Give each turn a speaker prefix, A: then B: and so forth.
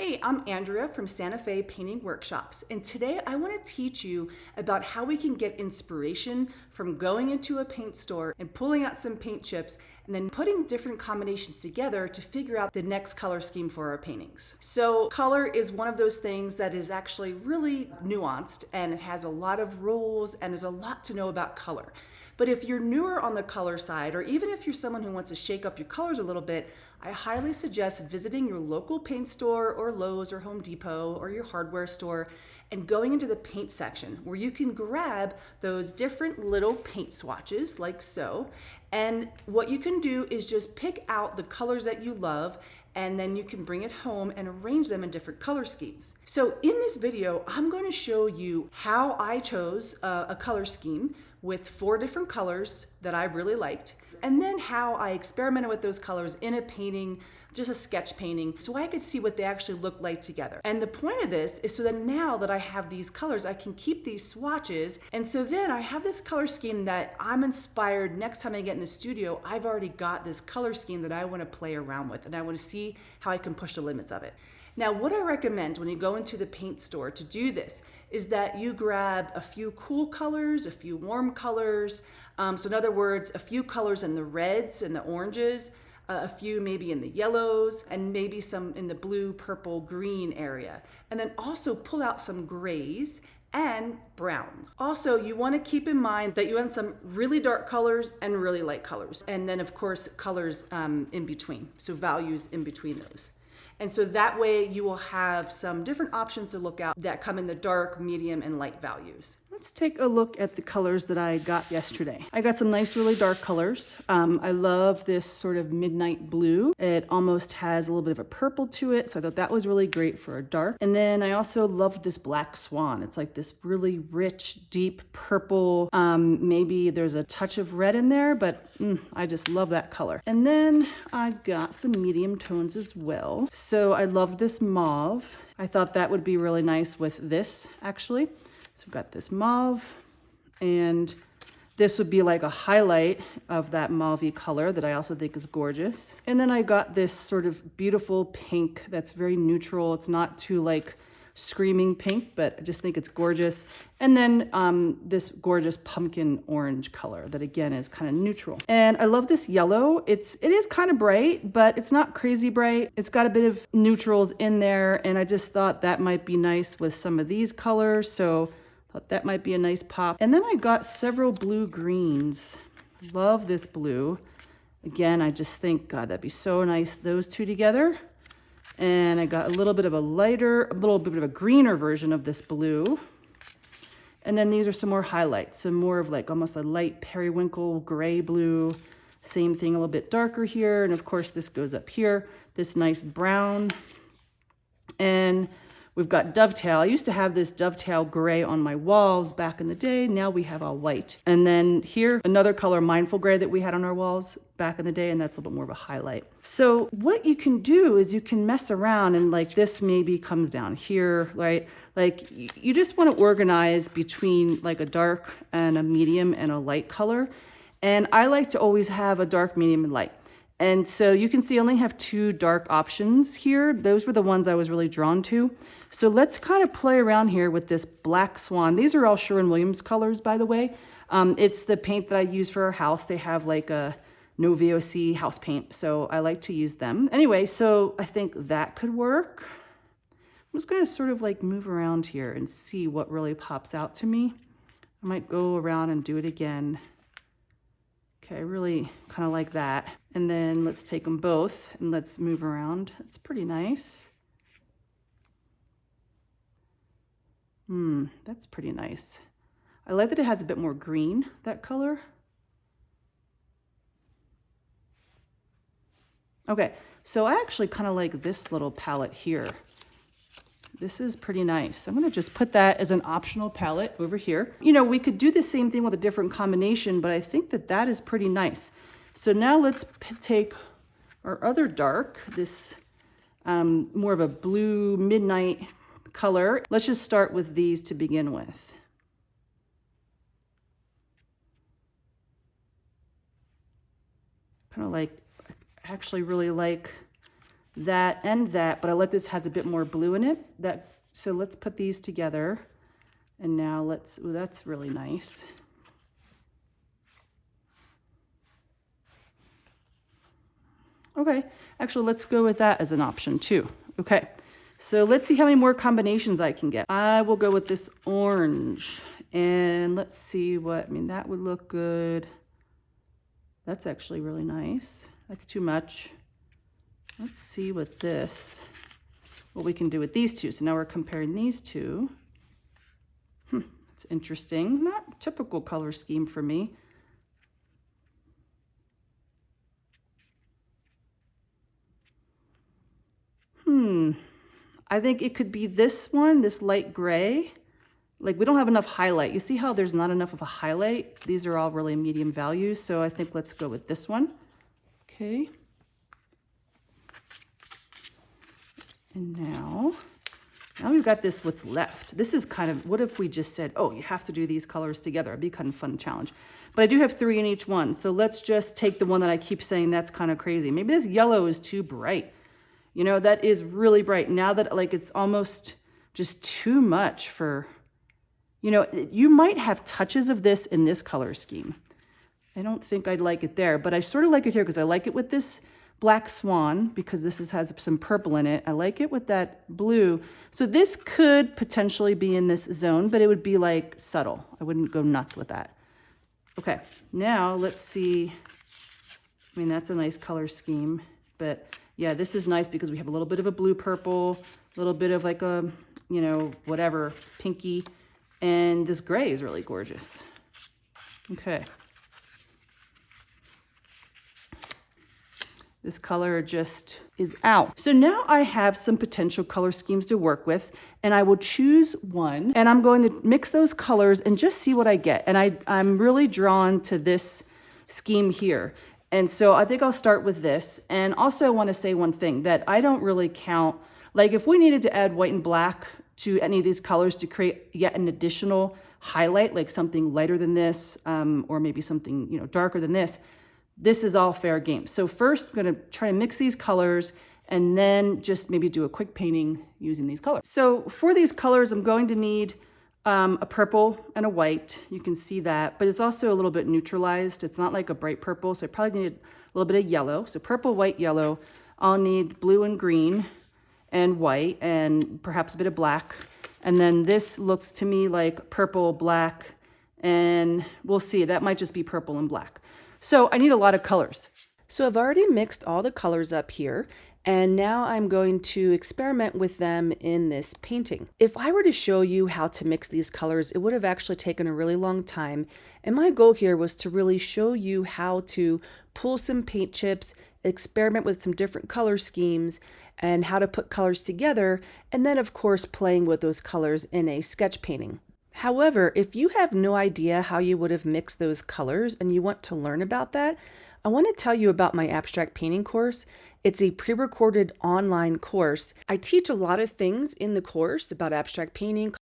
A: Hey, I'm Andrea from Santa Fe Painting Workshops, and today I want to teach you about how we can get inspiration from going into a paint store and pulling out some paint chips and then putting different combinations together to figure out the next color scheme for our paintings. So color is one of those things that is actually really nuanced, and it has a lot of rules, and there's a lot to know about color. But if you're newer on the color side, or even if you're someone who wants to shake up your colors a little bit, I highly suggest visiting your local paint store or Lowe's or Home Depot or your hardware store and going into the paint section where you can grab those different little paint swatches like so. And what you can do is just pick out the colors that you love, and then you can bring it home and arrange them in different color schemes. So in this video, I'm going to show you how I chose a color scheme with 4 different colors that I really liked, and then how I experimented with those colors in a painting, just a sketch painting, so I could see what they actually look like together. And the point of this is so that now that I have these colors, I can keep these swatches, and so then I have this color scheme that I'm inspired. Next time I get in the studio, I've already got this color scheme that I want to play around with, and I want to see how I can push the limits of it. Now, what I recommend when you go into the paint store to do this is that you grab a few cool colors, a few warm colors. So in other words, a few colors in the reds and the oranges, a few maybe in the yellows, and maybe some in the blue, purple, green area. And then also pull out some grays and browns. Also, you want to keep in mind that you want some really dark colors and really light colors. And then of course, colors in between. So values in between those. And so that way you will have some different options to look at that come in the dark, medium, and light values. Let's take a look at the colors that I got yesterday. I got some nice, really dark colors. I love this sort of midnight blue. It almost has a little bit of a purple to it, so I thought that was really great for a dark. And then I also loved this black swan. It's like this really rich, deep purple. Maybe there's a touch of red in there, but I just love that color. And then I got some medium tones as well. So I love this mauve. I thought that would be really nice with this, actually. So I've got this mauve, and this would be like a highlight of that mauve-y color that I also think is gorgeous. And then I got this sort of beautiful pink that's very neutral. It's not too like screaming pink, but I just think it's gorgeous. And then this gorgeous pumpkin orange color that again is kind of neutral. And I love this yellow. It is kind of bright, but it's not crazy bright. It's got a bit of neutrals in there, and I just thought that might be nice with some of these colors. So thought that might be a nice pop. And then I got several blue greens. Love this blue. Again, I just think, God, that'd be so nice, those two together. And I got a little bit of a greener version of this blue. And then these are some more highlights, some more of like almost a light periwinkle gray blue. Same thing, a little bit darker here. And of course, this goes up here, this nice brown. And we've got dovetail. I used to have this dovetail gray on my walls back in the day. Now we have all white. And then here, another color, mindful gray, that we had on our walls back in the day, and that's a little bit more of a highlight. So what you can do is you can mess around, and like this maybe comes down here, right? Like you just want to organize between like a dark and a medium and a light color. And I like to always have a dark, medium, and light. And so you can see I only have 2 dark options here. Those were the ones I was really drawn to. So let's kind of play around here with this black swan. These are all Sherwin-Williams colors, by the way. It's the paint that I use for our house. They have like a no VOC house paint, so I like to use them. Anyway, so I think that could work. I'm just gonna sort of like move around here and see what really pops out to me. I might go around and do it again. Okay, I really kind of like that. And then let's take them both and let's move around. It's pretty nice. That's pretty nice. I like that it has a bit more green, that color. Okay, so I actually kind of like this little palette here. This is pretty nice. I'm gonna just put that as an optional palette over here. You know, we could do the same thing with a different combination, but I think that that is pretty nice. So now let's take our other dark, this more of a blue midnight color. Let's just start with these to begin with. Kind of like, I actually really like that and that, but I like this has a bit more blue in it. So let's put these together. And now ooh, that's really nice. Okay, actually let's go with that as an option too. Okay, so let's see how many more combinations I can get. I will go with this orange and let's see that would look good. That's actually really nice. That's too much. Let's see what we can do with these two. So now we're comparing these two. It's interesting. Not typical color scheme for me. I think it could be this one, this light gray. Like we don't have enough highlight. You see how there's not enough of a highlight? These are all really medium values. So I think let's go with this one. Okay. And now we've got what's left. This is kind of, what if we just said, oh, you have to do these colors together? It'd be kind of a fun challenge. But I do have 3 in each one. So let's just take the one that I keep saying that's kind of crazy. Maybe this yellow is too bright. You know, that is really bright. Now that like it's almost just too much for, you know, you might have touches of this in this color scheme. I don't think I'd like it there, but I sort of like it here because I like it with this black swan because this has some purple in it. I like it with that blue. So this could potentially be in this zone, but it would be like subtle. I wouldn't go nuts with that. Okay, now let's see. I mean, that's a nice color scheme, but yeah, this is nice because we have a little bit of a blue purple, a little bit of like a, you know, whatever, pinky, and this gray is really gorgeous. Okay. This color just is out. So now I have some potential color schemes to work with, and I will choose one, and I'm going to mix those colors and just see what I get. And I'm really drawn to this scheme here. And so I think I'll start with this. And also I want to say one thing that I don't really count, like if we needed to add white and black to any of these colors to create yet an additional highlight, like something lighter than this, or maybe something, you know, darker than this is all fair game. So first I'm going to try to mix these colors and then just maybe do a quick painting using these colors. So for these colors, I'm going to need a purple and a white. You can see that, but it's also a little bit neutralized. It's not like a bright purple, so I probably need a little bit of yellow. So purple, white, yellow. I'll need blue and green and white and perhaps a bit of black. And then this looks to me like purple, black, and we'll see. That might just be purple and black. So I need a lot of colors. So I've already mixed all the colors up here, and now I'm going to experiment with them in this painting. If I were to show you how to mix these colors, it would have actually taken a really long time. And my goal here was to really show you how to pull some paint chips, experiment with some different color schemes, and how to put colors together, and then of course playing with those colors in a sketch painting. However, if you have no idea how you would have mixed those colors and you want to learn about that, I want to tell you about my abstract painting course. It's a pre-recorded online course. I teach a lot of things in the course about abstract painting,